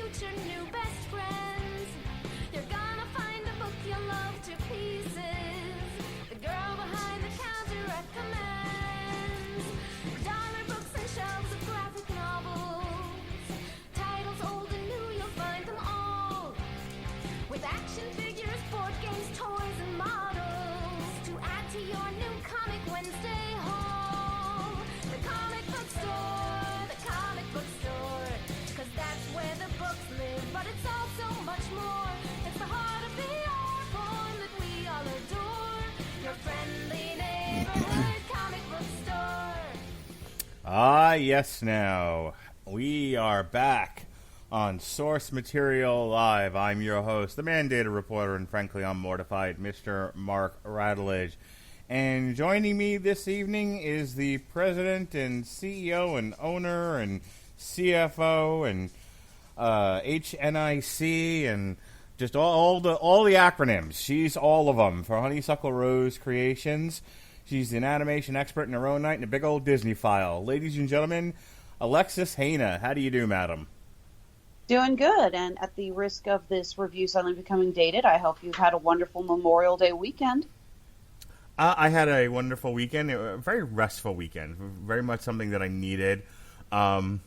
future new best friends. You're gonna find a book you'll love to pieces. The girl behind the counter recommends dollar books and shelves of graphic novels. Titles old and new, you'll find them all. With action figures, board games, toys, and models to add to your new Comic Wednesday haul. The comic book store, the comic book store. 'Cause that's where the books live, but it's also much more. It's the heart of the art form that we all adore. Your friendly neighborhood comic book store. Ah, yes, now. We are back on Source Material Live. I'm your host, the mandated reporter, and frankly, I'm mortified, Mr. Mark Radulich. And joining me this evening is the president and CEO and owner and CFO and HNIC and just all the acronyms. She's all of them for Honeysuckle Rose Creations. She's an animation expert in her own right and a big old Disney file. Ladies and gentlemen, Alexis Hejna. How do you do, madam? Doing good, and at the risk of this review suddenly becoming dated, I hope you've had a wonderful Memorial Day weekend. I had a wonderful weekend, a very restful weekend, very much something that I needed. Might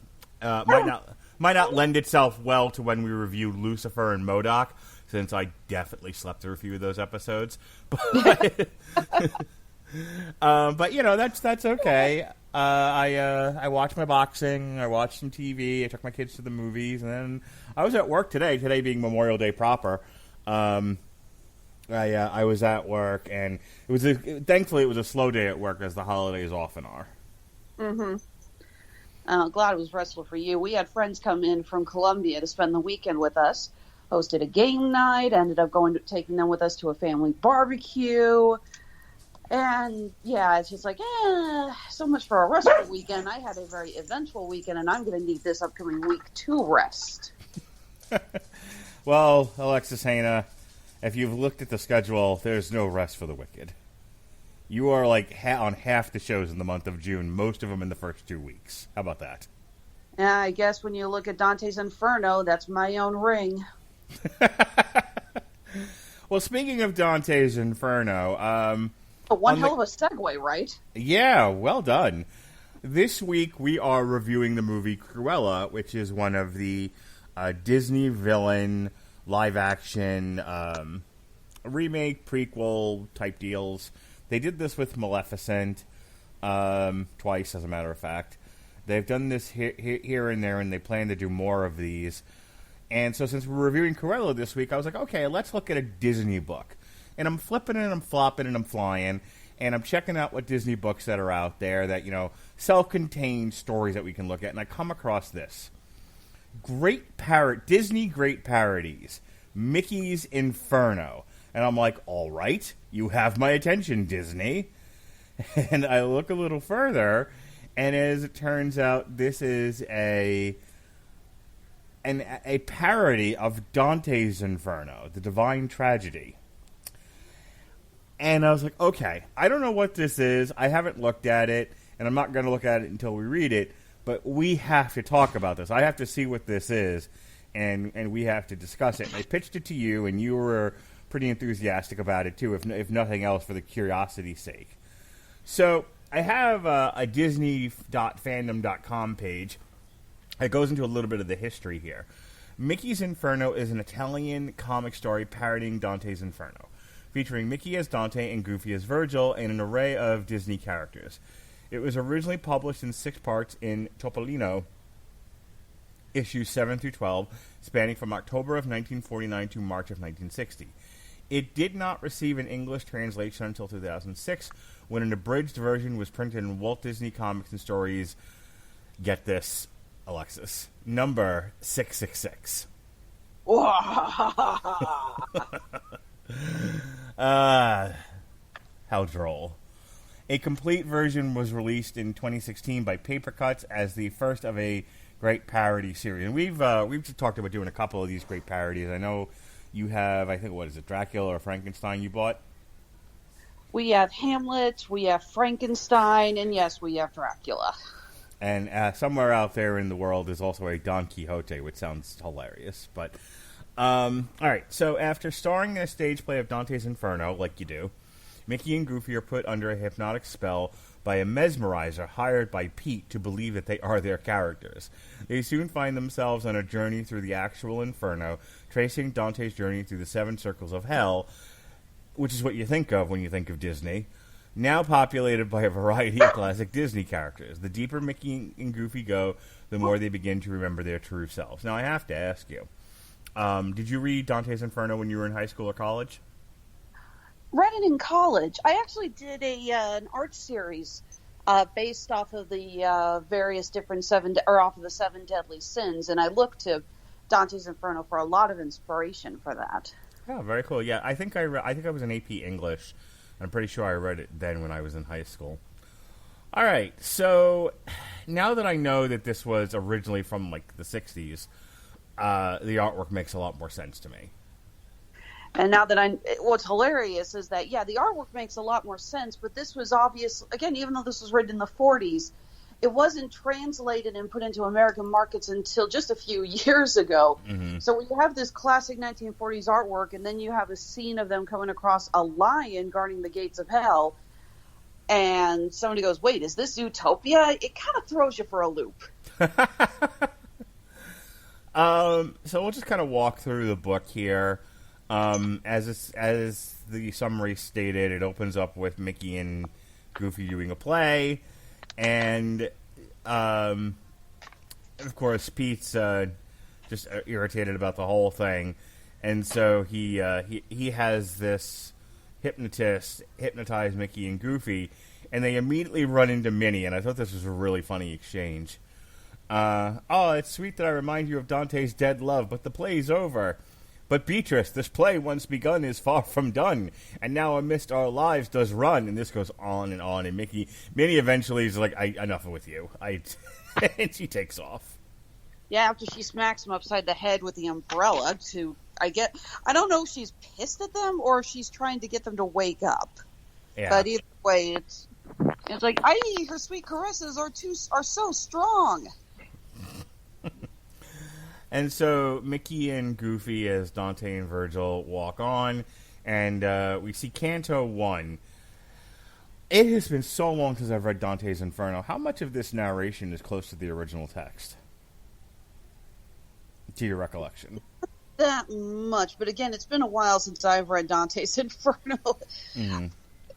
not lend itself well to when we reviewed Lucifer and MODOK, since I definitely slept through a few of those episodes. But you know, that's okay. I watched my boxing, I watched some TV, I took my kids to the movies, and then I was at work today being Memorial Day proper. I was at work, and thankfully it was a slow day at work, as the holidays often are. Glad it was restful for you. We had friends come in from Colombia to spend the weekend with us, hosted a game night, ended up taking them with us to a family barbecue. And, yeah, it's just like, so much for a restful weekend. I had a very eventful weekend, and I'm going to need this upcoming week to rest. Well, Alexis Hejna, if you've looked at the schedule, there's no rest for the wicked. You are, like, on half the shows in the month of June, most of them in the first 2 weeks. How about that? Yeah, I guess when you look at Dantes Inferno, that's my own ring. Well, speaking of Dantes Inferno, One hell of a segue, right? Yeah, well done. This week we are reviewing the movie Cruella, which is one of the Disney villain live-action remake, prequel type deals. They did this with Maleficent twice, as a matter of fact. They've done this here and there, and they plan to do more of these. And so since we're reviewing Cruella this week, I was like, okay, let's look at a Disney book. And I'm flipping and I'm flopping and I'm flying, and I'm checking out what Disney books that are out there that, you know, self-contained stories that we can look at, and I come across this. Disney Great Parodies, Mickey's Inferno. And I'm like, all right, you have my attention, Disney. And I look a little further, and as it turns out, this is a parody of Dante's Inferno, the Divine Tragedy. And I was like, okay, I don't know what this is. I haven't looked at it, and I'm not going to look at it until we read it. But we have to talk about this. I have to see what this is, and we have to discuss it. And I pitched it to you, and you were pretty enthusiastic about it, too, if nothing else, for the curiosity's sake. So I have a Disney.fandom.com page. It goes into a little bit of the history here. Mickey's Inferno is an Italian comic story parodying Dante's Inferno, featuring Mickey as Dante and Goofy as Virgil and an array of Disney characters. It was originally published in 6 parts in Topolino, issues 7 through 12, spanning from October of 1949 to March of 1960. It did not receive an English translation until 2006, when an abridged version was printed in Walt Disney Comics and Stories, get this, Alexis, number 666. How droll. A complete version was released in 2016 by Papercuts as the first of a great parody series. And we've talked about doing a couple of these great parodies. I know you have, I think, what is it, Dracula or Frankenstein you bought? We have Hamlet, we have Frankenstein, and yes, we have Dracula. And somewhere out there in the world is also a Don Quixote, which sounds hilarious. But, all right. So after starring in a stage play of Dante's Inferno, like you do, Mickey and Goofy are put under a hypnotic spell by a mesmerizer hired by Pete to believe that they are their characters. They soon find themselves on a journey through the actual Inferno, tracing Dante's journey through the 7 circles of hell, which is what you think of when you think of Disney, now populated by a variety of classic Disney characters. The deeper Mickey and Goofy go, the more they begin to remember their true selves. Now, I have to ask you, did you read Dante's Inferno when you were in high school or college? Read it in college. I actually did an art series based off of the various different off of the 7 deadly sins, and I looked to Dante's Inferno for a lot of inspiration for that. Oh, very cool. Yeah, I think I was in AP English. I'm pretty sure I read it then when I was in high school. All right, so now that I know that this was originally from, like, the 60s, the artwork makes a lot more sense to me. And now that what's hilarious is that, yeah, the artwork makes a lot more sense, but this was obvious, again, even though this was written in the 40s, it wasn't translated and put into American markets until just a few years ago. Mm-hmm. So when you have this classic 1940s artwork, and then you have a scene of them coming across a lion guarding the gates of hell, and somebody goes, wait, is this Utopia? It kind of throws you for a loop. So we'll just kind of walk through the book here. As the summary stated, it opens up with Mickey and Goofy doing a play. And, of course, Pete's just irritated about the whole thing, and so he has this hypnotist hypnotize Mickey and Goofy, and they immediately run into Minnie, and I thought this was a really funny exchange. Oh, it's sweet that I remind you of Dante's dead love, but the play's over. But Beatrice, this play once begun is far from done, and now amidst our lives does run. And this goes on, and Minnie eventually is like, enough with you. And she takes off. Yeah, after she smacks him upside the head with the umbrella I don't know if she's pissed at them or if she's trying to get them to wake up. Yeah. But either way, it's like, her sweet caresses are so strong. And so Mickey and Goofy, as Dante and Virgil, walk on, and we see Canto 1. It has been so long since I've read Dante's Inferno. How much of this narration is close to the original text? To your recollection? That much, but again, it's been a while since I've read Dante's Inferno. Mm-hmm.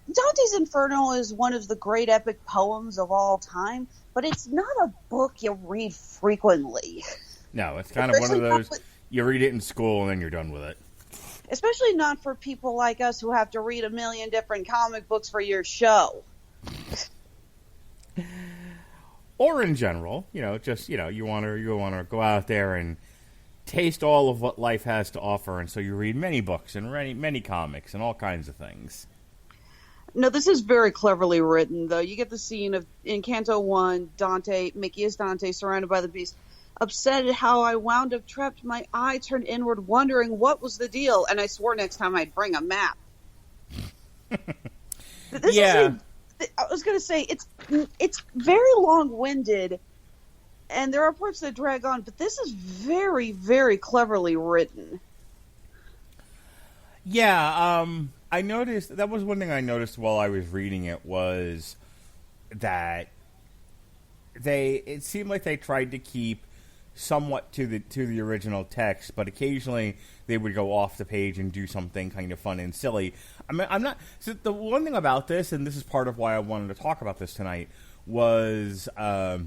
Dante's Inferno is one of the great epic poems of all time, but it's not a book you read frequently. No, it's kind of one of those, you read it in school and then you're done with it. Especially not for people like us who have to read a million different comic books for your show. Or in general, you want to go out there and taste all of what life has to offer, and so you read many books and many comics and all kinds of things. No, this is very cleverly written, though. You get the scene of, in Canto 1, Mickey is Dante, surrounded by the beast. Upset at how I wound up trapped, my eye turned inward, wondering what was the deal, and I swore next time I'd bring a map. I was going to say, it's very long-winded, and there are parts that drag on, but this is very, very cleverly written. Yeah, I noticed, that was one thing I noticed while I was reading it, was that it seemed like they tried to keep somewhat to the original text, but occasionally they would go off the page and do something kind of fun and silly. I mean, so the one thing about this, and this is part of why I wanted to talk about this tonight, was I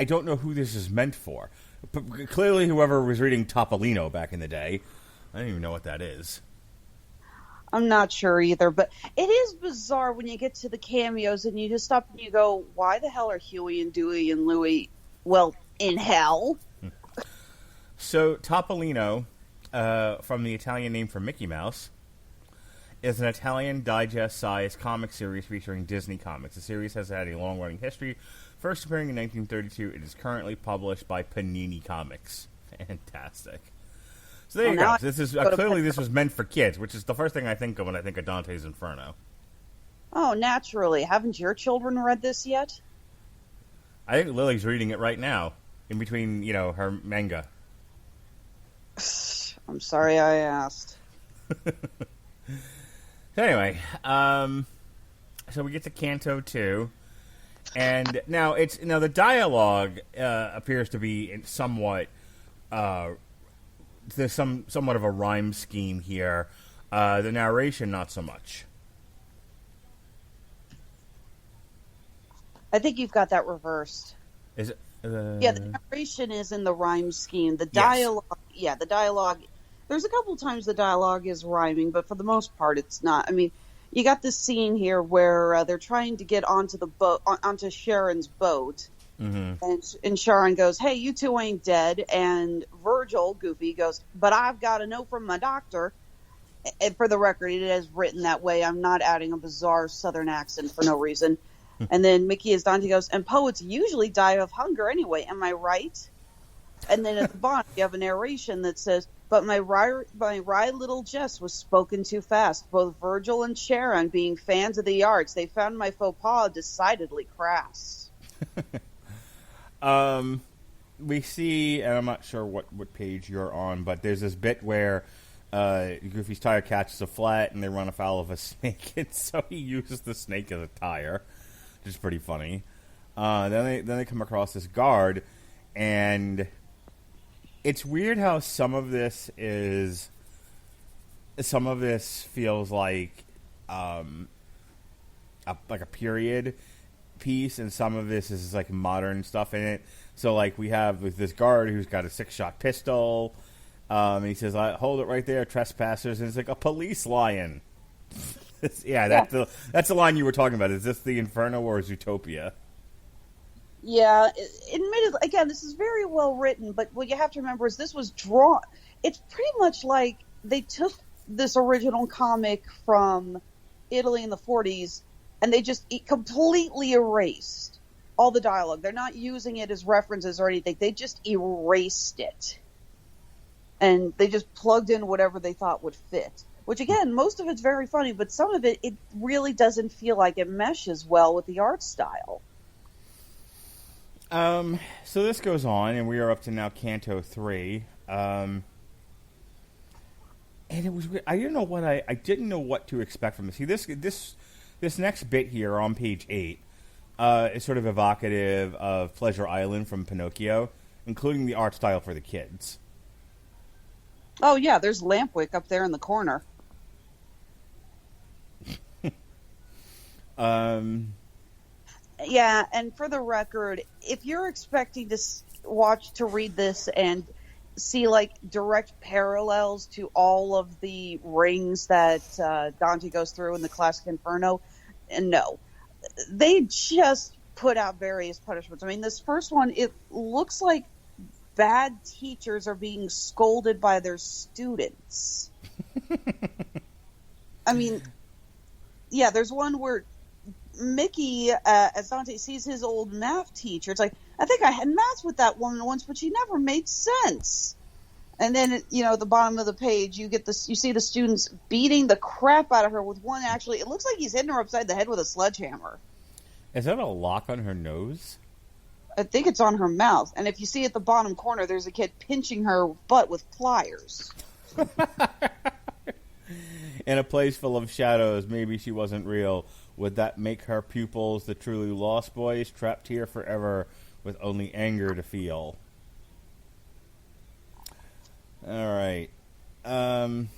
don't know who this is meant for. But clearly whoever was reading Topolino back in the day, I don't even know what that is. I'm not sure either, but it is bizarre when you get to the cameos and you just stop and you go, why the hell are Huey and Dewey and Louie, in hell? So Topolino, from the Italian name for Mickey Mouse, is an Italian digest-sized comic series featuring Disney Comics. The series has had a long-running history. First appearing in 1932, it is currently published by Panini Comics. Fantastic. So there you go. This is clearly this was meant for kids, which is the first thing I think of when I think of Dante's Inferno. Oh, naturally. Haven't your children read this yet? I think Lily's reading it right now, in between, her manga. I'm sorry I asked. Anyway, so we get to Canto 2, and now the dialogue appears to be somewhat there's somewhat of a rhyme scheme here. The narration, not so much. I think you've got that reversed. Is it? Yeah, the narration is in the rhyme scheme. The dialogue, the dialogue. There's a couple times the dialogue is rhyming, but for the most part, it's not. I mean, you got this scene here where they're trying to get onto the boat, onto Sharon's boat, and Sharon goes, "Hey, you two ain't dead." And Virgil, Goofy, goes, "But I've got a note from my doctor." And for the record, it is written that way. I'm not adding a bizarre Southern accent for no reason. And then Mickey, as Dante, goes, "And poets usually die of hunger anyway. Am I right?" And then at the bottom, you have a narration that says, "But my wry little jest was spoken too fast. Both Virgil and Sharon, being fans of the arts, they found my faux pas decidedly crass." We see, and I'm not sure what page you're on, but there's this bit where Goofy's tire catches a flat, and they run afoul of a snake, and so he uses the snake as a tire, which is pretty funny. Then they come across this guard, and it's weird how some of this feels like a period piece, and some of this is like modern stuff in it. So like we have with this guard who's got a 6-shot pistol, and he says, "Hold it right there, trespassers," and it's like a police lion. That's the line you were talking about. Is this the Inferno or Zootopia? Yeah, admittedly, again, this is very well written, but what you have to remember is this was drawn. It's pretty much like they took this original comic from Italy in the 40s, and they just completely erased all the dialogue. They're not using it as references or anything. They just erased it. And they just plugged in whatever they thought would fit. Which, again, most of it's very funny, but some of it really doesn't feel like it meshes well with the art style. So this goes on, and we are up to now Canto 3. And it was weird. I didn't know what to expect from this. See, this next bit here on page 8 is sort of evocative of Pleasure Island from Pinocchio, including the art style for the kids. Oh, yeah, there's Lampwick up there in the corner. Yeah, and for the record, if you're expecting to read this and see like direct parallels to all of the rings that Dante goes through in the classic Inferno, no, they just put out various punishments. I mean, this first one, it looks like bad teachers are being scolded by their students. I mean, yeah, there's one where Mickey, as Dante sees his old math teacher, it's like, "I think I had math with that woman once, but she never made sense." And then, at the bottom of the page, you see the students beating the crap out of her with one. Actually, it looks like he's hitting her upside the head with a sledgehammer. Is that a lock on her nose? I think it's on her mouth. And if you see at the bottom corner, there's a kid pinching her butt with pliers. In a place full of shadows, maybe she wasn't real. Would that make her pupils the truly lost boys, trapped here forever with only anger to feel? All right. And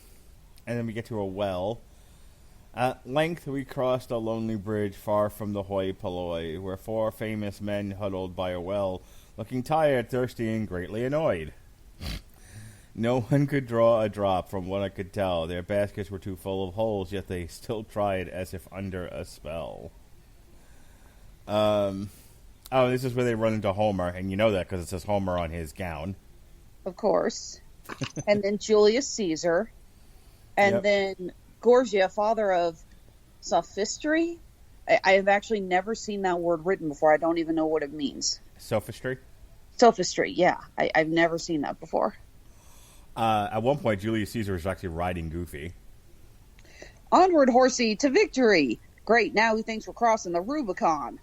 then we get to a well. At length we crossed a lonely bridge far from the hoi polloi, where 4 famous men huddled by a well, looking tired, thirsty, and greatly annoyed. No one could draw a drop, from what I could tell. Their baskets were too full of holes, yet they still tried as if under a spell. This is where they run into Homer, and you know that because it says Homer on his gown. Of course. And then Julius Caesar. And then Gorgia, father of sophistry. I have actually never seen that word written before. I don't even know what it means. Sophistry? Sophistry, yeah. I've never seen that before. At one point, Julius Caesar was actually riding Goofy. "Onward, horsey, to victory! Great, now he thinks we're crossing the Rubicon."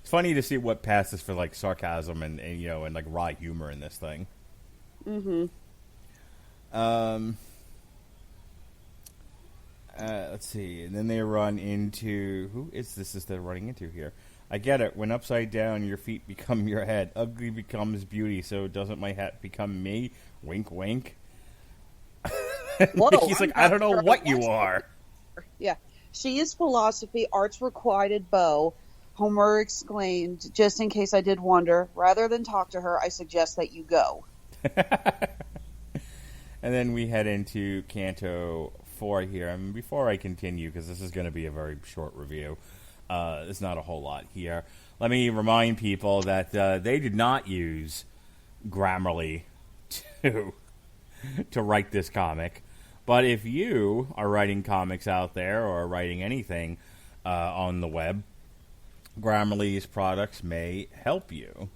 It's funny to see what passes for like sarcasm and like wry humor in this thing. Mm-hmm. Let's see. And then they run into... Who is this they're running into here? I get it. When upside down, your feet become your head. Ugly becomes beauty, so doesn't my hat become me? Wink, wink. Whoa, He's like, I don't know what you are. Yeah. She is philosophy, art's requited bow. Homer exclaimed, just in case I did wonder, rather than talk to her, I suggest that you go. And then we head into Canto 4 here. And before I continue, because this is going to be a very short review, there's not a whole lot here. Let me remind people that they did not use Grammarly to write this comic. But if you are writing comics out there or writing anything on the web, Grammarly's products may help you.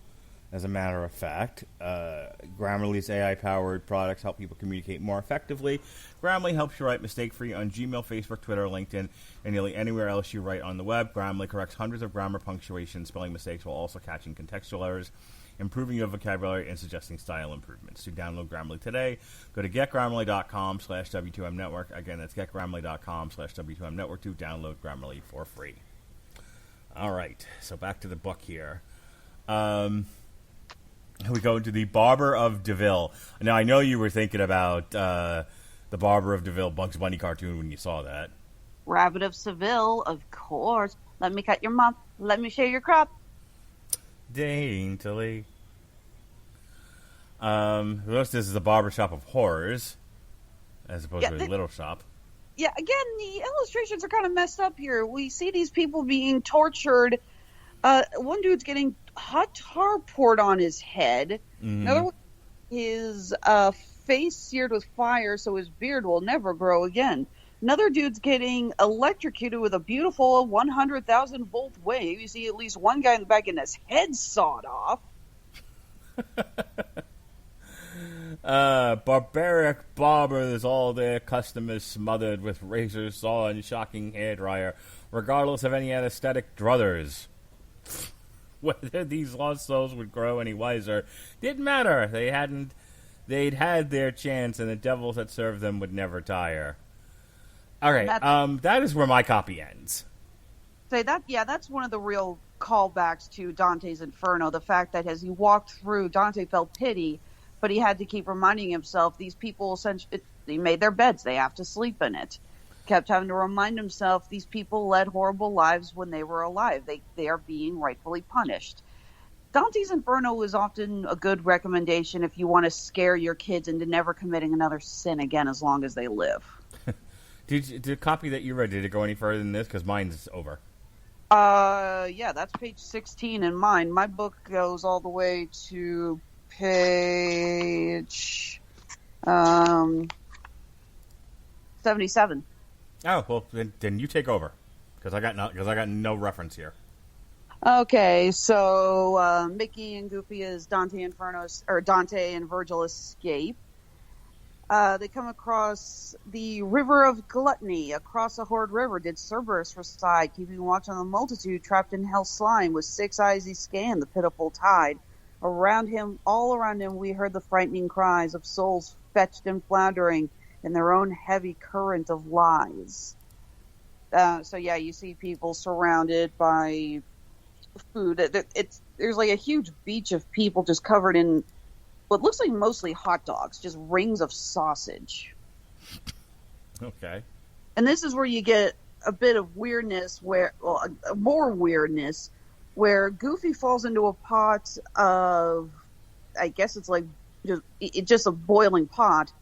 As a matter of fact, Grammarly's AI-powered products help people communicate more effectively. Grammarly helps you write mistake-free on Gmail, Facebook, Twitter, LinkedIn, and nearly anywhere else you write on the web. Grammarly corrects hundreds of grammar, punctuation, spelling mistakes while also catching contextual errors, improving your vocabulary, and suggesting style improvements. To download Grammarly today, go to getgrammarly.com/W2Mnetwork. Again, that's getgrammarly.com/W2Mnetwork to download Grammarly for free. All right, so back to the book here. We go into the Barber of DeVille. Now, I know you were thinking about the Barber of DeVille Bugs Bunny cartoon when you saw that. Rabbit of Seville, of course. Let me cut your mop. Let me share your crop. Daintily. This is the barbershop of horrors, as opposed to a little shop. Yeah, again, the illustrations are kind of messed up here. We see these people being tortured. One dude's getting hot tar poured on his head. Mm-hmm. Another one, his face seared with fire so his beard will never grow again. Another dude's getting electrocuted with a beautiful 100,000 volt wave. You see at least one guy in the back getting his head sawed off. Barbaric barbers, all their customers smothered with razor saw and shocking hairdryer, regardless of any anesthetic druthers. Whether these lost souls would grow any wiser didn't matter. They'd had their chance, and the devils that served them would never tire. All right, that is where my copy ends. That's one of the real callbacks to Dante's Inferno. The fact that as he walked through, Dante felt pity, but he had to keep reminding himself these people essentially they made their beds; they have to sleep in it. Kept having to remind himself these people led horrible lives when they were alive. They are being rightfully punished. Dante's Inferno is often a good recommendation if you want to scare your kids into never committing another sin again as long as they live. Did the copy that you read, did it go any further than this? Because mine's over. Yeah, that's page 16 in mine. My book goes all the way to page 77. Oh, well, then you take over, because I got no reference here. Okay, so Mickey and Goofy as Dante and Virgil escape. They come across the River of Gluttony. Across the Horde River did Cerberus reside, keeping watch on the multitude trapped in hell's slime. With 6 eyes he scanned the pitiful tide. All around him, we heard the frightening cries of souls fetched and floundering in their own heavy current of lies. You see people surrounded by food. There's like a huge beach of people just covered in what looks like mostly hot dogs, just rings of sausage. Okay. And this is where you get a bit of weirdness, more weirdness, where Goofy falls into a pot of, I guess it's like just a boiling pot.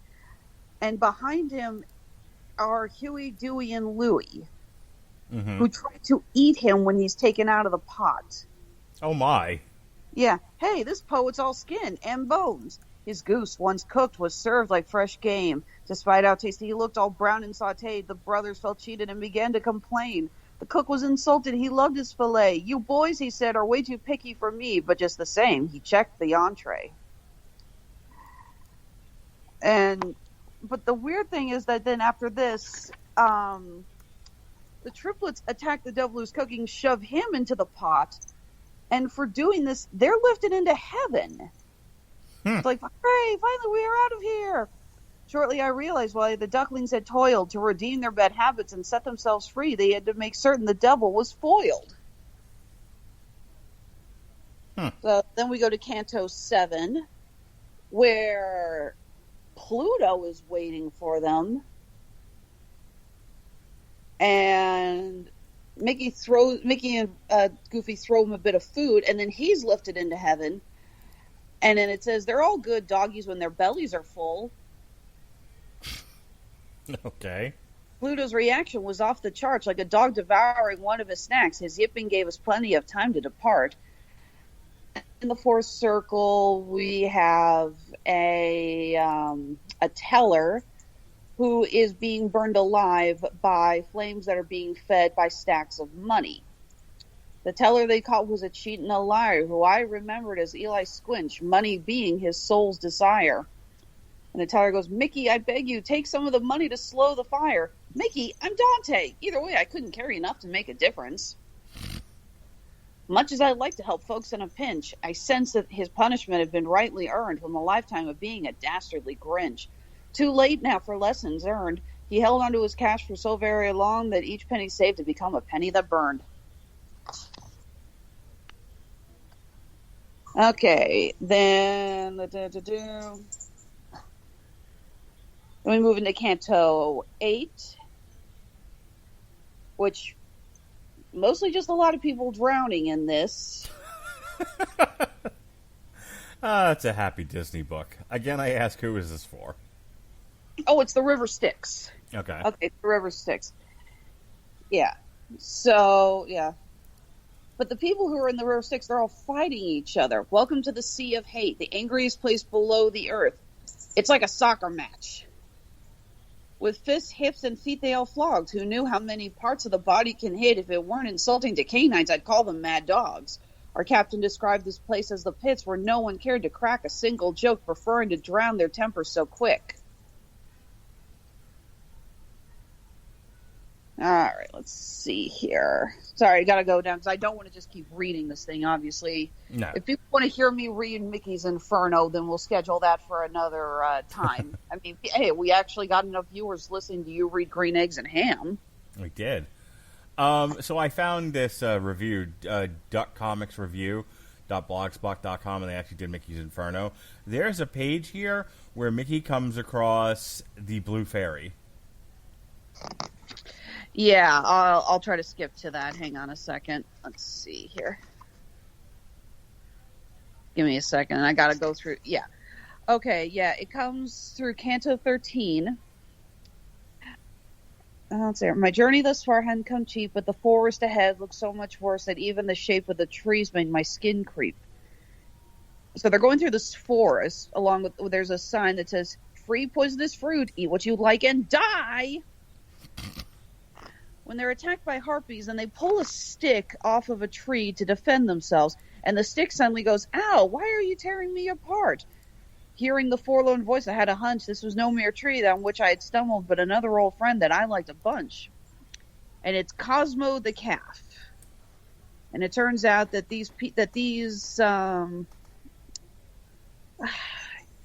And behind him are Huey, Dewey, and Louie, who try to eat him when he's taken out of the pot. Oh, my. Yeah. Hey, this poet's all skin and bones. His goose, once cooked, was served like fresh game. Despite how tasty he looked, all brown and sautéed, the brothers felt cheated and began to complain. The cook was insulted. He loved his filet. You boys, he said, are way too picky for me. But just the same, he checked the entree. But the weird thing is that then after this, the triplets attack the devil who's cooking, shove him into the pot. And for doing this, they're lifted into heaven. It's like, hooray, finally we are out of here. Shortly I realized while the ducklings had toiled to redeem their bad habits and set themselves free, they had to make certain the devil was foiled. So then we go to Canto 7, where Pluto is waiting for them. And Mickey and Goofy throw him a bit of food, and then he's lifted into heaven. And then it says they're all good doggies when their bellies are full. Okay. Pluto's reaction was off the charts, like a dog devouring one of his snacks. His yipping gave us plenty of time to depart. In the fourth circle, we have a teller who is being burned alive by flames that are being fed by stacks of money. The teller they caught was a cheat and a liar, who I remembered as Eli Squinch, money being his soul's desire. And the teller goes, Mickey, I beg you, take some of the money to slow the fire. Mickey, I'm Dante. Either way, I couldn't carry enough to make a difference. Much as I'd like to help folks in a pinch, I sensed that his punishment had been rightly earned from a lifetime of being a dastardly Grinch. Too late now for lessons earned. He held onto his cash for so very long that each penny saved had become a penny that burned. Okay, then we move into Canto 8, which mostly just a lot of people drowning in this. It's a happy Disney book. Again, I ask, who is this for? Oh, it's the River Styx. Okay. Okay, the River Styx. Yeah. So, yeah. But the people who are in the River Styx, they're all fighting each other. Welcome to the Sea of Hate, the angriest place below the earth. It's like a soccer match. With fists, hips, and feet they all flogged. Who knew how many parts of the body can hit? If it weren't insulting to canines, I'd call them mad dogs. Our captain described this place as the pits where no one cared to crack a single joke, preferring to drown their tempers so quick. All right, let's see here. Sorry, I got to go down because I don't want to just keep reading this thing, obviously. No. If people want to hear me read Mickey's Inferno, then we'll schedule that for another time. I mean, hey, we actually got enough viewers listening to you read Green Eggs and Ham. We did. So I found this review, duckcomicsreview.blogspot.com, and they actually did Mickey's Inferno. There's a page here where Mickey comes across the Blue Fairy. Yeah, I'll try to skip to that. Hang on a second. Let's see here. Give me a second. I got to go through. Yeah. Okay, yeah. It comes through Canto 13. Let's see. My journey thus far hadn't come cheap, but the forest ahead looked so much worse that even the shape of the trees made my skin creep. So they're going through this forest, along with, there's a sign that says, free poisonous fruit, eat what you like and die! When they're attacked by harpies, and they pull a stick off of a tree to defend themselves, and the stick suddenly goes, ow, why are you tearing me apart? Hearing the forlorn voice, I had a hunch this was no mere tree on which I had stumbled, but another old friend that I liked a bunch. And it's Cosmo the calf. And it turns out that these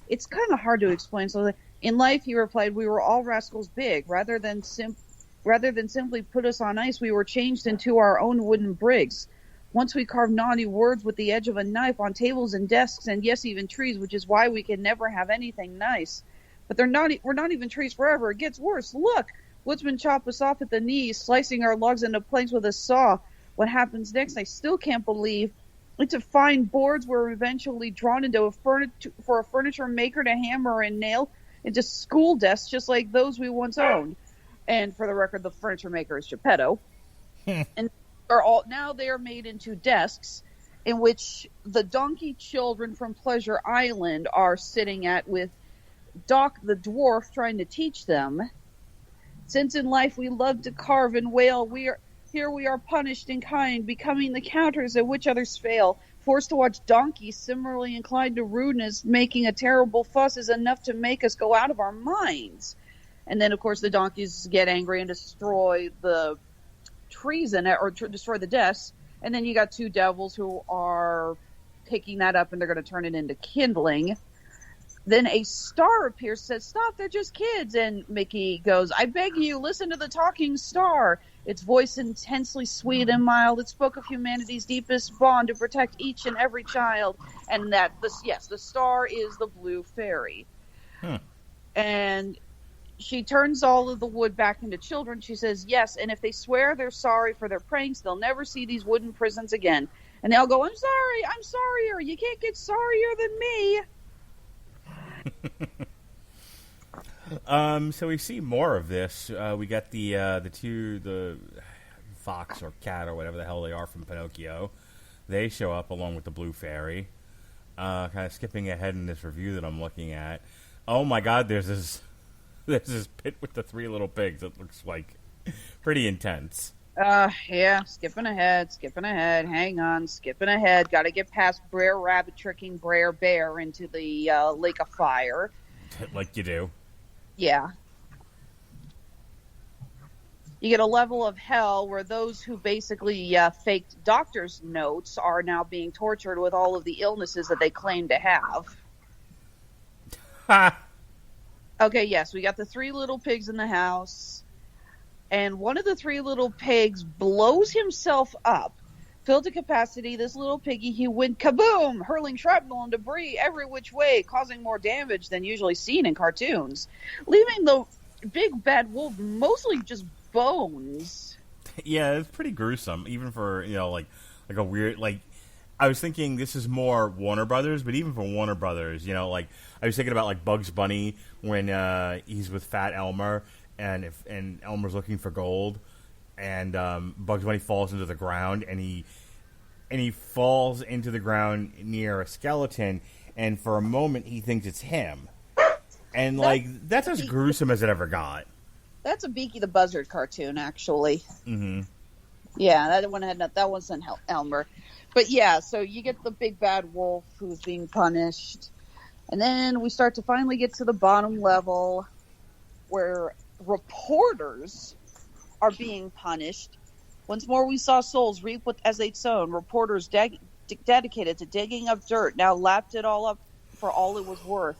it's kind of hard to explain. So in life, he replied, we were all rascals big. Rather than simply put us on ice, we were changed into our own wooden brigs. Once we carved naughty words with the edge of a knife on tables and desks, and yes, even trees, which is why we can never have anything nice. But we're not even trees forever. It gets worse. Look, woodsmen chop us off at the knees, slicing our logs into planks with a saw. What happens next, I still can't believe. It's to find boards were eventually drawn into for a furniture maker to hammer and nail into school desks, just like those we once owned. And for the record, the furniture maker is Geppetto. And they are made into desks in which the donkey children from Pleasure Island are sitting at, with Doc the dwarf trying to teach them. Since in life we love to carve and wail, we are punished in kind, becoming the counters at which others fail. Forced to watch donkeys similarly inclined to rudeness, making a terrible fuss is enough to make us go out of our minds. And then, of course, the donkeys get angry and destroy the trees in it, or destroy the desks. And then you got two devils who are picking that up, and they're going to turn it into kindling. Then a star appears, says, "Stop, they're just kids." And Mickey goes, "I beg you, listen to the talking star. Its voice intensely sweet and mild. It spoke of humanity's deepest bond to protect each and every child." And that, the star is the blue fairy. And she turns all of the wood back into children. She says, "Yes, and if they swear they're sorry for their pranks, they'll never see these wooden prisons again." And they all go, I'm sorrier. You can't get sorrier than me." So we see more of this. We got the fox or cat or whatever the hell they are from Pinocchio. They show up along with the blue fairy. Kind of skipping ahead in this review that I'm looking at. Oh my God, there's this pit with the three little pigs that looks like pretty intense. Yeah, skipping ahead. Hang on, skipping ahead. Got to get past Brer Rabbit tricking Brer Bear into the lake of fire. Like you do. Yeah. You get a level of hell where those who basically faked doctor's notes are now being tortured with all of the illnesses that they claim to have. Ha! Okay, yes, we got the three little pigs in the house. And one of the three little pigs blows himself up. Filled to capacity, this little piggy, he went kaboom, hurling shrapnel and debris every which way, causing more damage than usually seen in cartoons, leaving the big bad wolf mostly just bones. Yeah, it's pretty gruesome, even for, like a weird, I was thinking this is more Warner Brothers, but even for Warner Brothers, I was thinking about, Bugs Bunny when he's with Fat Elmer, and Elmer's looking for gold, and Bugs Bunny falls into the ground, and he falls into the ground near a skeleton, and for a moment he thinks it's him, and that's as gruesome as it ever got. That's a Beaky the Buzzard cartoon, actually. Mm-hmm. Yeah, that wasn't Elmer, but yeah. So you get the big bad wolf who's being punished, and then we start to finally get to the bottom level, where reporters are being punished. Once more we saw souls reap as they'd sown. Reporters dedicated to digging up dirt now lapped it all up for all it was worth.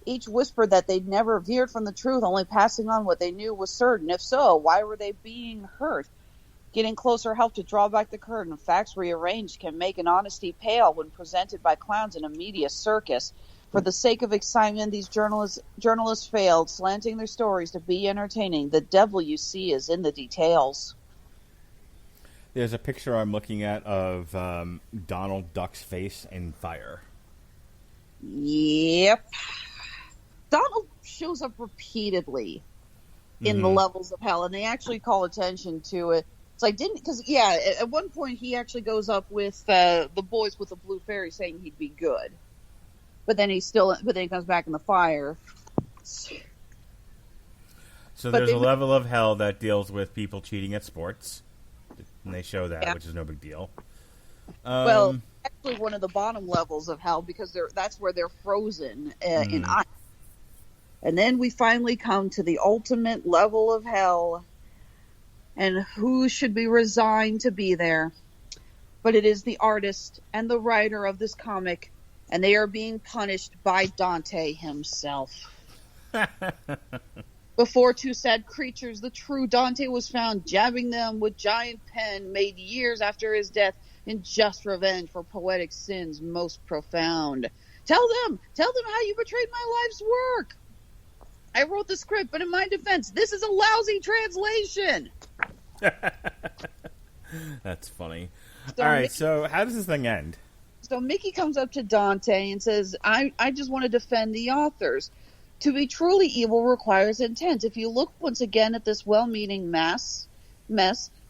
Each whispered that they'd never veered from the truth, only passing on what they knew was certain. If so, why were they being hurt? Getting closer helped to draw back the curtain. Facts rearranged can make an honesty pale when presented by clowns in a media circus. For the sake of excitement, these journalists failed, slanting their stories to be entertaining. The devil you see is in the details. There's a picture I'm looking at of Donald Duck's face in fire. Yep. Donald shows up repeatedly in the levels of hell, and they actually call attention to it. It's at one point he actually goes up with the boys with the blue fairy saying he'd be good. But then he comes back in the fire. So there's a level of hell that deals with people cheating at sports. And they show that, which is no big deal. Well, actually one of the bottom levels of hell, because that's where they're frozen in ice. And then we finally come to the ultimate level of hell. And who should be resigned to be there? But it is the artist and the writer of this comic. And they are being punished by Dante himself. Before two sad creatures, the true Dante was found jabbing them with giant pen made years after his death in just revenge for poetic sins most profound. Tell them how you betrayed my life's work. I wrote the script, but in my defense, this is a lousy translation. That's funny. All right, so how does this thing end? So Mickey comes up to Dante and says, I just want to defend the authors. To be truly evil requires intent. If you look once again at this well-meaning mess,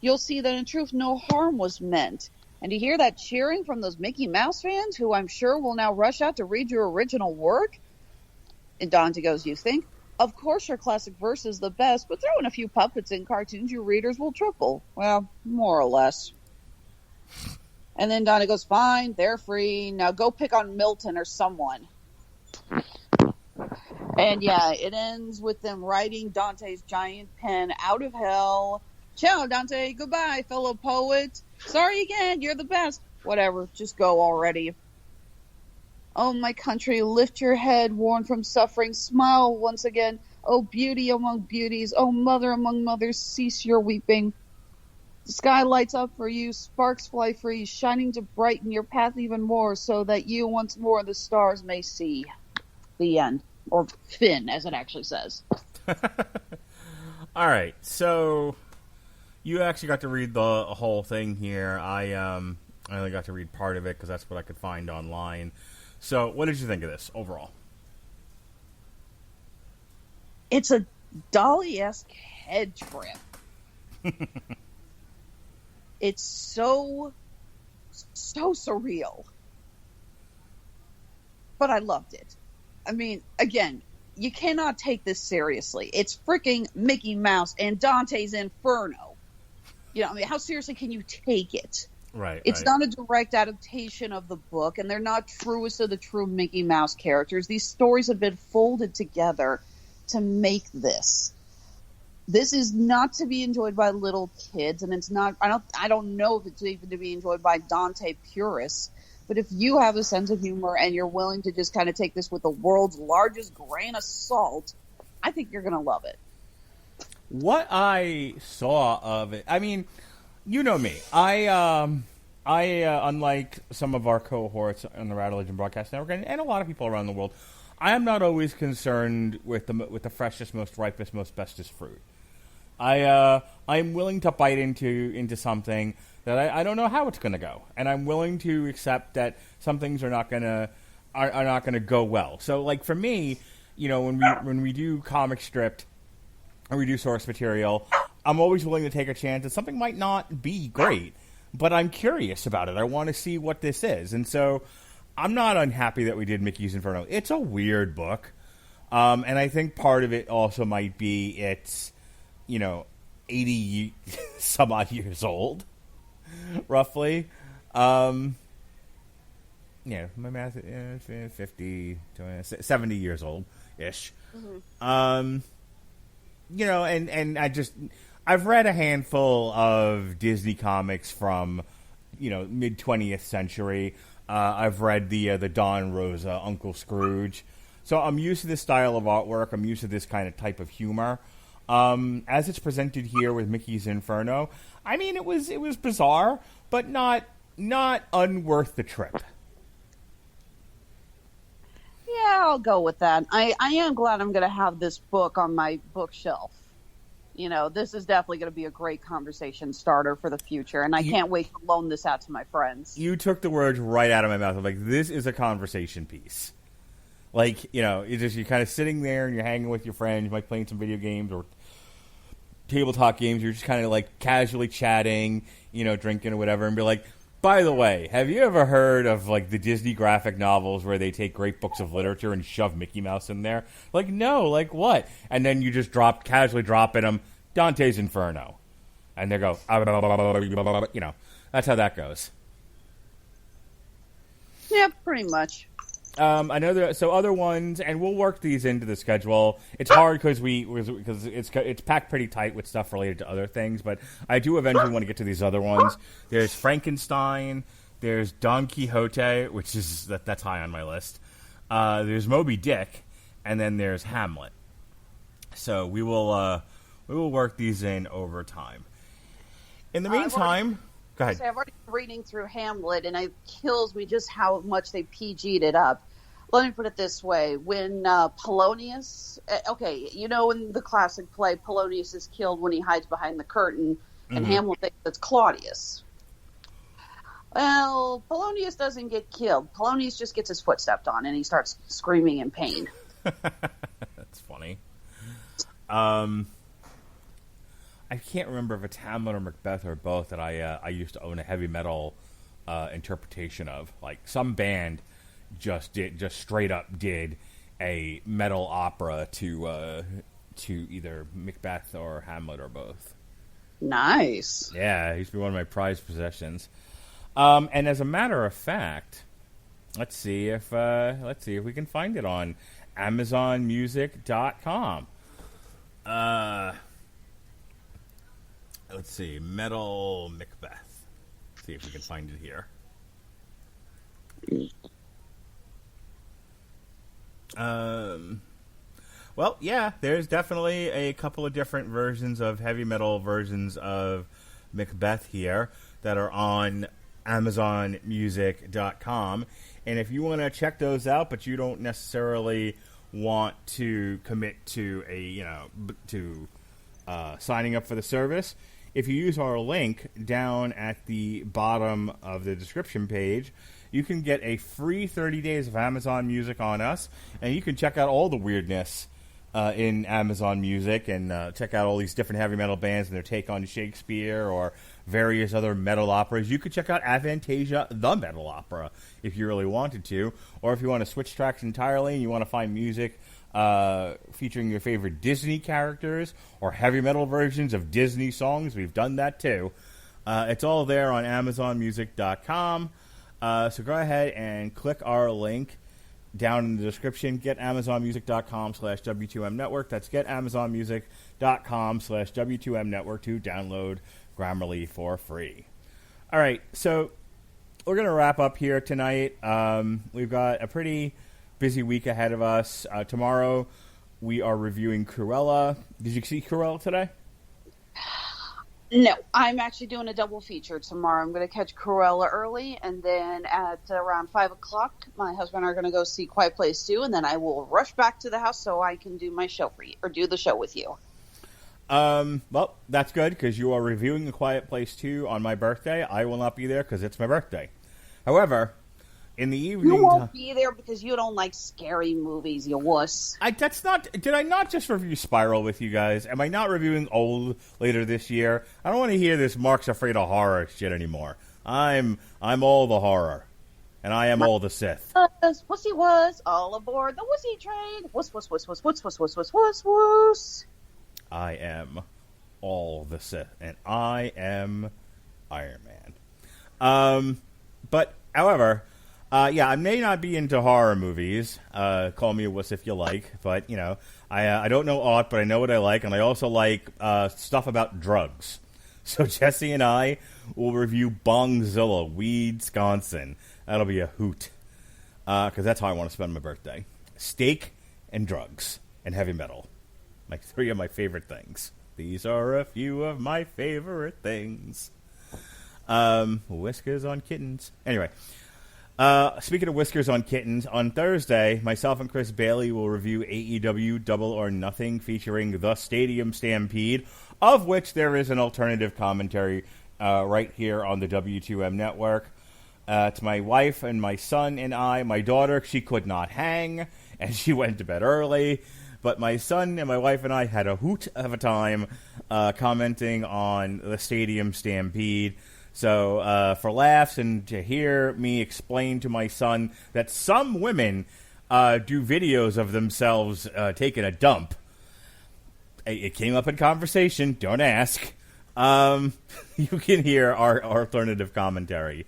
you'll see that in truth no harm was meant. And you hear that cheering from those Mickey Mouse fans, who I'm sure will now rush out to read your original work? And Dante goes, you think? Of course your classic verse is the best, but throw in a few puppets in cartoons, your readers will triple. Well, more or less. And then Dante goes, fine, they're free. Now go pick on Milton or someone. And yeah, it ends with them writing Dante's giant pen out of hell. Ciao, Dante. Goodbye, fellow poet. Sorry again, you're the best. Whatever, just go already. Oh, my country, lift your head, worn from suffering, smile once again. Oh, beauty among beauties, oh, mother among mothers, cease your weeping. The sky lights up for you, sparks fly free, shining to brighten your path even more, so that you once more the stars may see. The end. Or Finn, as it actually says. All right, so you actually got to read the whole thing here. I only got to read part of it because that's what I could find online. So, what did you think of this overall? It's a Dolly-esque head trip. It's so surreal. But I loved it. I mean, again, you cannot take this seriously. It's freaking Mickey Mouse and Dante's Inferno. You know, I mean, how seriously can you take it? Right. It's not a direct adaptation of the book, and they're not truest of the true Mickey Mouse characters. These stories have been folded together to make this. This is not to be enjoyed by little kids, and it's not. I don't know if it's even to be enjoyed by Dante purists. But if you have a sense of humor and you're willing to just kind of take this with the world's largest grain of salt, I think you're going to love it. What I saw of it, I mean, you know me. I unlike some of our cohorts on the Radulich and Broadcast Network, and a lot of people around the world, I am not always concerned with the freshest, most ripest, most bestest fruit. I'm willing to bite into something that I don't know how it's going to go, and I'm willing to accept that some things are not going to go well. So, like for me, you know, when we do comic stripped or we do source material, I'm always willing to take a chance that something might not be great, but I'm curious about it. I want to see what this is, and so I'm not unhappy that we did Mickey's Inferno. It's a weird book, and I think part of it also might be it's, you know, 80 some odd years old. Roughly. Yeah, my math is 50, 70 years old-ish. Mm-hmm. You know, and I've read a handful of Disney comics from, you know, mid-20th century. I've read the Don Rosa, Uncle Scrooge. So I'm used to this style of artwork. I'm used to this kind of type of humor. As it's presented here with Mickey's Inferno, I mean, it was bizarre, but not unworth the trip. Yeah, I'll go with that. I am glad I'm going to have this book on my bookshelf. You know, this is definitely going to be a great conversation starter for the future, and I can't wait to loan this out to my friends. You took the words right out of my mouth. I'm like, this is a conversation piece. Like, you know, you're kind of sitting there and you're hanging with your friends, you might playing some video games or tabletop games. You're just kind of like casually chatting, you know, drinking or whatever, and be like, by the way, have you ever heard of like the Disney graphic novels where they take great books of literature and shove Mickey Mouse in there? Like, no, like what? And then you just casually drop in them Dante's Inferno, and they go, you know, that's how that goes. Yeah, pretty much. I know so other ones, and we'll work these into the schedule. It's hard because it's packed pretty tight with stuff related to other things, but I do eventually want to get to these other ones. There's Frankenstein, there's Don Quixote, which is that's high on my list. There's Moby Dick, and then there's Hamlet. So we will work these in over time. In the meantime, go ahead. I've already been reading through Hamlet, and it kills me just how much they PG'd it up. Let me put it this way. When Polonius... okay, you know in the classic play, Polonius is killed when he hides behind the curtain, and Hamlet thinks it's Claudius. Well, Polonius doesn't get killed. Polonius just gets his foot stepped on, and he starts screaming in pain. That's funny. I can't remember if it's Hamlet or Macbeth or both that I used to own a heavy metal interpretation of. Like some band just straight up did a metal opera to either Macbeth or Hamlet or both. Nice. Yeah, it used to be one of my prized possessions. And as a matter of fact, let's see if we can find it on AmazonMusic.com. Let's see, Metal Macbeth. see if we can find it here. Well, yeah, there's definitely a couple of different versions of heavy metal versions of Macbeth here that are on AmazonMusic.com. And if you want to check those out, but you don't necessarily want to commit to signing up for the service, if you use our link down at the bottom of the description page, you can get a free 30 days of Amazon Music on us, and you can check out all the weirdness in Amazon Music and check out all these different heavy metal bands and their take on Shakespeare or various other metal operas. You could check out Avantasia, the metal opera, if you really wanted to, or if you want to switch tracks entirely and you want to find music featuring your favorite Disney characters or heavy metal versions of Disney songs. We've done that too. It's all there on AmazonMusic.com. So go ahead and click our link down in the description. Get AmazonMusic.com/W2M Network. That's GetAmazonMusic.com/W2M Network to download Grammarly for free. All right, so we're going to wrap up here tonight. We've got a pretty busy week ahead of us. Tomorrow we are reviewing Cruella. Did you see Cruella today? No, I'm actually doing a double feature tomorrow. I'm going to catch Cruella early, and then at around 5 o'clock, my husband and I are going to go see Quiet Place 2, and then I will rush back to the house so I can do my show for you, or do the show with you. Well, that's good, because you are reviewing A Quiet Place 2 on my birthday. I will not be there because it's my birthday. However, in the evening... You won't be there because you don't like scary movies, you wuss. Did I not just review Spiral with you guys? Am I not reviewing Old later this year? I don't want to hear this Mark's afraid of horror shit anymore. I'm all the horror. And I am all the Sith. Wussy wuss, all aboard the wussy train. Wuss, wuss, wuss, wuss, wuss, wuss, wuss, wuss, wuss, wuss. I am all the Sith. And I am Iron Man. But, however... yeah, I may not be into horror movies. Call me a wuss if you like. But, I don't know aught, but I know what I like. And I also like stuff about drugs. So Jesse and I will review Bongzilla, Wisconsin. That'll be a hoot. Because that's how I want to spend my birthday. Steak and drugs and heavy metal. Like 3 of my favorite things. These are a few of my favorite things. Whiskers on kittens. Anyway. Speaking of whiskers on kittens, on Thursday, myself and Chris Bailey will review AEW Double or Nothing featuring The Stadium Stampede, of which there is an alternative commentary right here on the W2M network. It's my wife and my son and I. My daughter, she could not hang, and she went to bed early. But my son and my wife and I had a hoot of a time commenting on The Stadium Stampede. So, for laughs and to hear me explain to my son that some women do videos of themselves taking a dump, it came up in conversation, don't ask. You can hear our alternative commentary.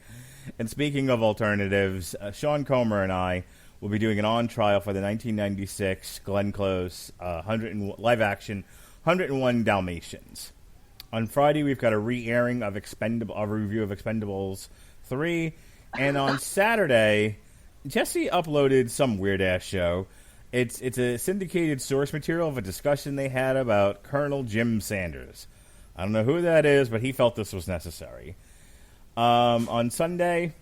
And speaking of alternatives, Sean Comer and I will be doing an on-trial for the 1996 Glenn Close live-action 101 Dalmatians. On Friday, we've got a re-airing of a review of Expendables 3. And on Saturday, Jesse uploaded some weird-ass show. It's a syndicated source material of a discussion they had about Colonel Jim Sanders. I don't know who that is, but he felt this was necessary. On Sunday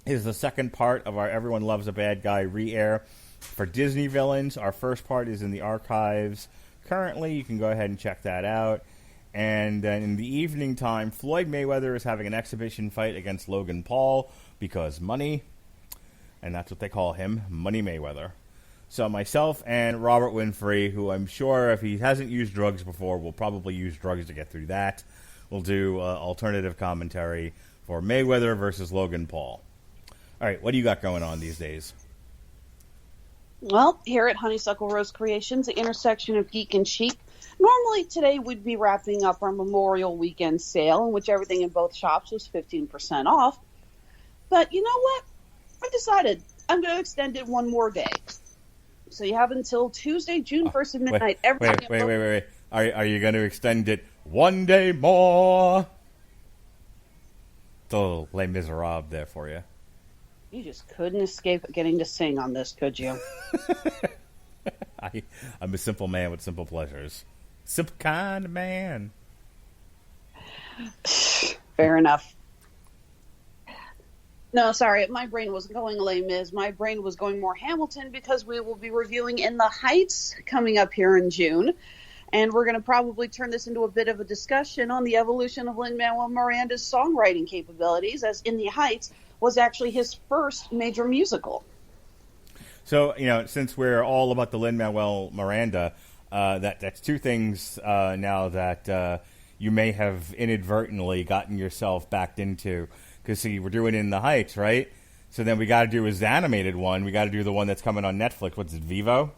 is the second part of our Everyone Loves a Bad Guy re-air for Disney villains. Our first part is in the archives currently. You can go ahead and check that out. And then in the evening time, Floyd Mayweather is having an exhibition fight against Logan Paul because money. And that's what they call him, Money Mayweather. So myself and Robert Winfrey, who I'm sure if he hasn't used drugs before, will probably use drugs to get through that. We'll do alternative commentary for Mayweather versus Logan Paul. All right, what do you got going on these days? Well, here at Honeysuckle Rose Creations, the intersection of geek and chic, normally today we'd be wrapping up our Memorial Weekend sale, in which everything in both shops was 15% off. But you know what? I decided I'm going to extend it one more day. So you have until Tuesday, June 1st at midnight. Wait. Are you going to extend it one day more? Still Les Miserables there for you. You just couldn't escape getting to sing on this, could you? I'm a simple man with simple pleasures. Simple kind of man. Fair enough. No, sorry, my brain wasn't going Les Mis. My brain was going more Hamilton because we will be reviewing In the Heights coming up here in June. And we're going to probably turn this into a bit of a discussion on the evolution of Lin-Manuel Miranda's songwriting capabilities, as In the Heights was actually his first major musical. So, since we're all about the Lin-Manuel Miranda, that's two things now that you may have inadvertently gotten yourself backed into. Because, see, we're doing In the Heights, right? So then we got to do his animated one. We got to do the one that's coming on Netflix. What's it, Vivo?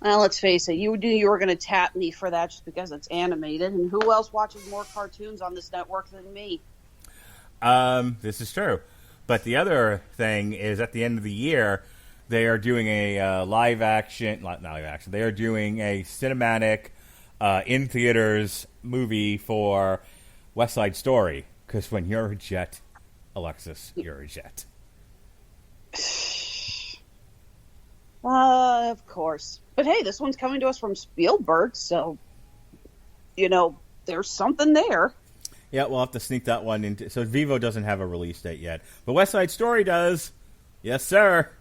Well, let's face it, you knew you were going to tap me for that just because it's animated. And who else watches more cartoons on this network than me? This is true. But the other thing is at the end of the year, they are doing a not live action, they are doing a cinematic in theaters movie for West Side Story. Because when you're a jet, Alexis, you're a jet. Of course. But hey, this one's coming to us from Spielberg, so, there's something there. Yeah, we'll have to sneak that one into... So Vivo doesn't have a release date yet. But West Side Story does. Yes, sir.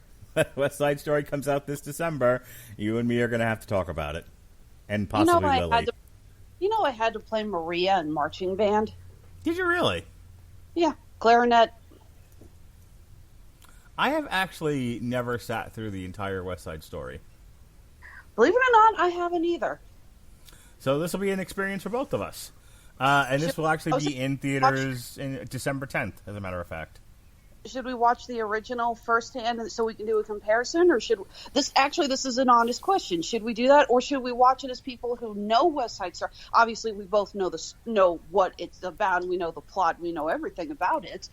West Side Story comes out this December. You and me are going to have to talk about it. And possibly Lily. I had to play Maria in marching band. Did you really? Yeah, clarinet. I have actually never sat through the entire West Side Story. Believe it or not, I haven't either. So this will be an experience for both of us. And this will actually be in theaters in December 10th, as a matter of fact. Should we watch the original firsthand so we can do a comparison, or should this is an honest question? Should we do that, or should we watch it as people who know West Side Story? Obviously, we both know what it's about, and we know the plot, we know everything about it.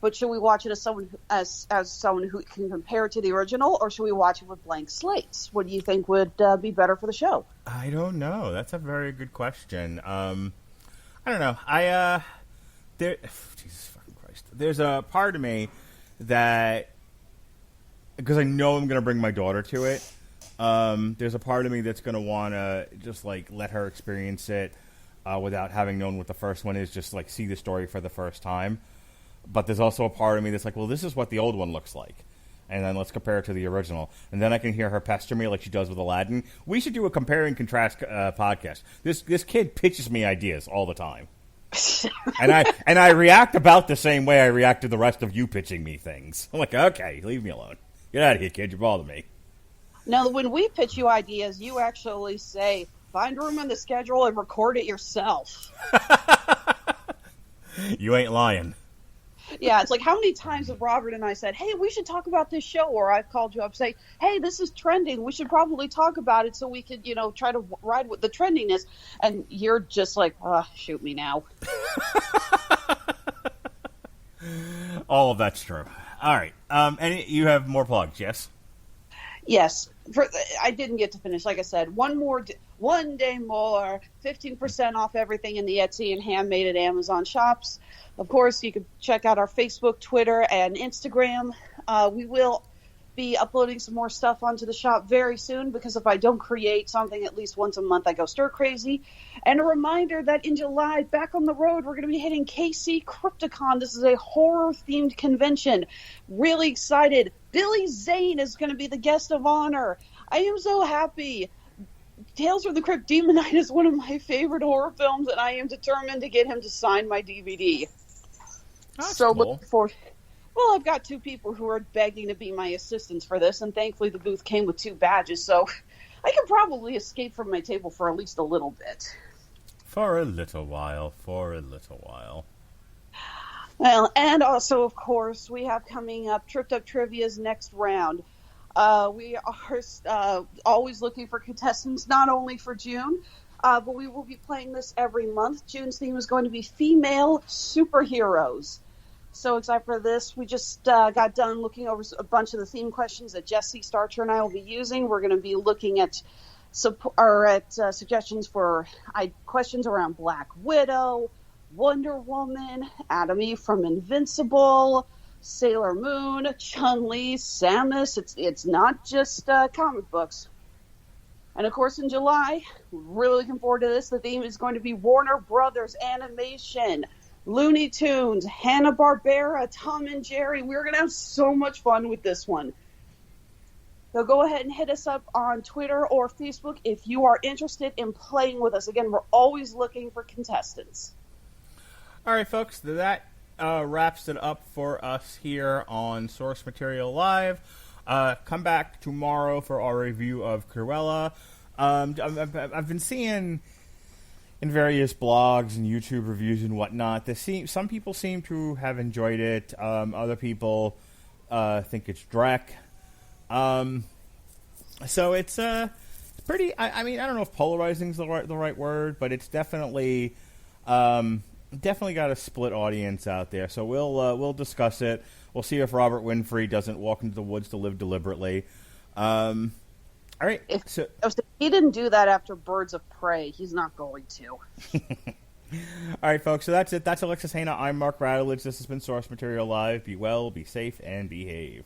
But should we watch it as someone who can compare it to the original, or should we watch it with blank slates? What do you think would be better for the show? I don't know. That's a very good question. I don't know. Jesus fucking Christ. There's a part of me that, because I know I'm going to bring my daughter to it, there's a part of me that's going to want to just, let her experience it without having known what the first one is, just, see the story for the first time. But there's also a part of me that's well, this is what the old one looks like. And then let's compare it to the original. And then I can hear her pester me like she does with Aladdin. We should do a compare and contrast podcast. This kid pitches me ideas all the time. and I react about the same way I react to the rest of you pitching me things. I'm okay, leave me alone. Get out of here, kid. You're bothering me. Now, when we pitch you ideas, you actually say, find room in the schedule and record it yourself. You ain't lying. Yeah, it's how many times have Robert and I said, hey, we should talk about this show, or I've called you up and say, hey, this is trending, we should probably talk about it so we could, try to ride with the trendiness, and you're just shoot me now. All of that's true. All right, and you have more plugs, yes? Yes. I didn't get to finish. Like I said, one day more, 15% off everything in the Etsy and Handmade at Amazon shops. Of course, you can check out our Facebook, Twitter, and Instagram. We will be uploading some more stuff onto the shop very soon, because if I don't create something at least once a month, I go stir crazy. And a reminder that in July, back on the road, we're going to be hitting KC Crypticon. This is a horror-themed convention. Really excited. Billy Zane is going to be the guest of honor. I am so happy. Tales from the Crypt Demon Knight is one of my favorite horror films, and I am determined to get him to sign my DVD. That's so cool. Looking forward. Well, I've got two people who are begging to be my assistants for this, and thankfully the booth came with 2 badges, so I can probably escape from my table for at least a little bit. For a little while. Well, and also, of course, we have coming up Tripped Up Trivia's next round. We are always looking for contestants, not only for June, but we will be playing this every month. June's theme is going to be female superheroes. So excited for this. We just got done looking over a bunch of the theme questions that Jesse Starcher and I will be using. We're going to be looking at suggestions for questions around Black Widow, Wonder Woman, Adam Eve from Invincible, Sailor Moon, Chun-Li, Samus. It's not just comic books. And of course, in July, really looking forward to this. The theme is going to be Warner Brothers Animation, Looney Tunes, Hanna-Barbera, Tom and Jerry. We're going to have so much fun with this one. So go ahead and hit us up on Twitter or Facebook if you are interested in playing with us. Again, we're always looking for contestants. All right, folks, that wraps it up for us here on Source Material Live. Come back tomorrow for our review of Cruella. I've been seeing in various blogs and YouTube reviews and whatnot, some people seem to have enjoyed it. Other people think it's dreck. So it's pretty. I mean, I don't know if polarizing is the right word, but it's definitely got a split audience out there. So we'll discuss it. We'll see if Robert Winfrey doesn't walk into the woods to live deliberately. All right. If he didn't do that after Birds of Prey, he's not going to. All right, folks. So that's it. That's Alexis Hejna. I'm Mark Radulich. This has been Source Material Live. Be well, be safe, and behave.